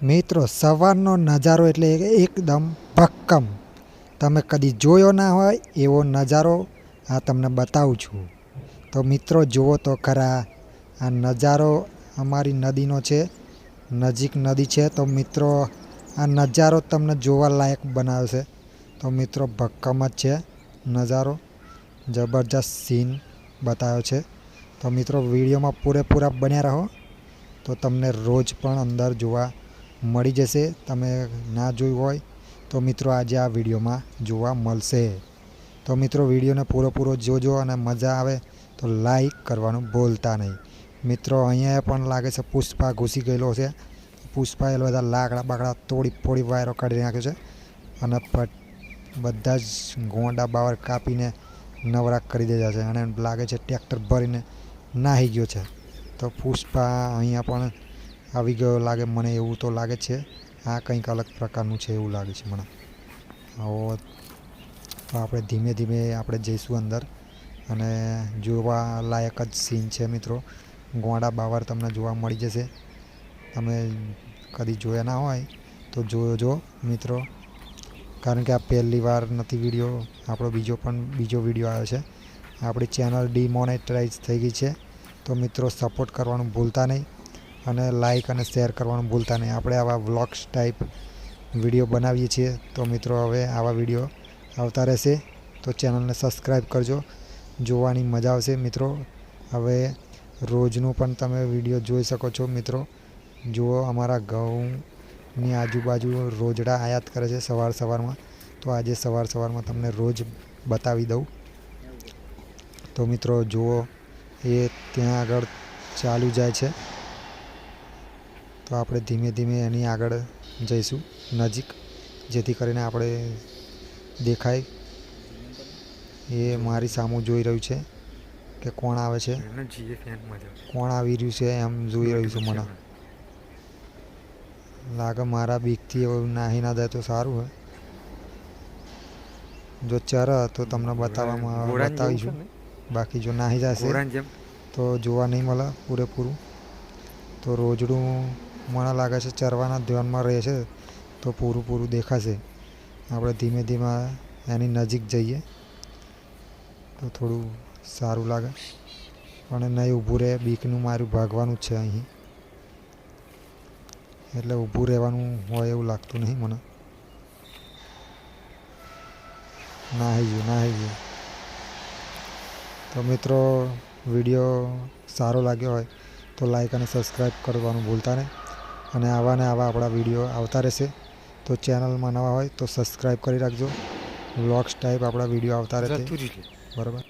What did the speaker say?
મિત્રો સવારનો નજારો એટલે એકદમ ભક્કમ. તમે કદી જોયો ના હોય એવો નજારો આ તમને બતાવું છું. તો મિત્રો જુઓ તો ખરા, આ નજારો અમારી નદીનો છે, નજીક નદી છે. તો મિત્રો આ નજારો તમને જોવા લાયક બનાવશે. તો મિત્રો ભક્કમ જ છે નજારો, જબરજસ્ત સીન બતાવ્યો છે. તો મિત્રો વિડીયોમાં પૂરેપૂરા બન્યા રહો તો તમને રોજ પણ અંદર જોવા મળી જશે. તમે ના જોયું હોય તો મિત્રો આજે આ વિડીયોમાં જોવા મળશે. તો મિત્રો વિડીયોને પૂરો જોજો અને મજા આવે તો લાઈક કરવાનું ભૂલતા નહીં. મિત્રો અહીંયા પણ લાગે છે પુષ્પા ઘૂસી ગયેલો છે. પુષ્પાએ બધા લાકડા બાકડા તોડી વાયરો કાઢી નાખ્યો છે અને બધા જ ગોંડા બાવર કાપીને નવરા કરી દીધા છે અને લાગે છે ટ્રેક્ટર ભરીને નાહી ગયો છે. તો પુષ્પા અહીંયા પણ આવી ગયો લાગે મને, એવું તો લાગે છે. આ કંઈક અલગ પ્રકારનું છે એવું લાગે છે મને. આવો તો આપણે ધીમે ધીમે આપણે જઈશું અંદર અને જોવા લાયક જ સીન છે મિત્રો. ગોંડા બાવર તમને જોવા મળી જશે. તમે કદી જોયા ના હોય તો જોજો મિત્રો, કારણ કે આ પહેલી વાર નથી વિડીયો. આપણો બીજો વિડીયો આવ્યો છે. આપણી ચેનલ ડિમોનેટાઇઝ થઈ ગઈ છે. તો મિત્રો સપોર્ટ કરવાનું ભૂલતા નહીં અને લાઈક અને શેર કરવાનું ભૂલતા નહીં. આપણે આવા વ્લોગ્સ ટાઈપ વિડીયો બનાવીએ છીએ. તો મિત્રો હવે આવા વિડીયો આવતા રહેશે. તો ચેનલને સબસ્ક્રાઈબ કરજો, જોવાની મજા આવશે મિત્રો. હવે રોજનું પણ તમે વિડીયો જોઈ શકો છો મિત્રો. જુઓ અમારા ઘઉંની આજુબાજુ રોજડા આયાત કરે છે સવારમાં. તો આજે સવારમાં તમને રોજ બતાવી દઉં. તો મિત્રો જુઓ એ ત્યાં આગળ ચાલુ જાય છે. તો આપણે ધીમે ધીમે એની આગળ જઈશું નજીક, જેથી કરીને આપણે દેખાય. એ મારી સામું જોઈ રહ્યું છે કે કોણ આવે છે, કોણ આવી રહ્યું છે એમ જોઈ રહ્યું છે. મને લાગે મારા બીકથી એવું નાહી ના જાય તો સારું હોય. જો ચર તો તમને બતાવીશું, બાકી જો નાહી જશે તો જોવા નહીં મળે પૂરેપૂરું. તો રોજડું મને લાગે છે ચરવાના ધ્યાનમાં રહે છે તો પૂરું દેખાશે. આપણે ધીમે ધીમે એની નજીક જઈએ તો થોડું સારું લાગે, પણ નહીં ઊભું રહે. બીકનું મારું ભાગવાનું જ છે અહીં, એટલે ઊભું રહેવાનું હોય એવું લાગતું નહીં મને. નાહી ગયું. તો મિત્રો વિડીયો સારો લાગ્યો હોય તો લાઈક અને સબસ્ક્રાઈબ કરવાનું ભૂલતા નહીં. અને આવા આપણા વિડીયો આવતા રહેશે. તો ચેનલમાં નવા હોય તો સબસ્ક્રાઈબ કરી રાખજો. વ્લોગ્સ ટાઈપ આપણા વિડીયો આવતા રહેશે. બરાબર.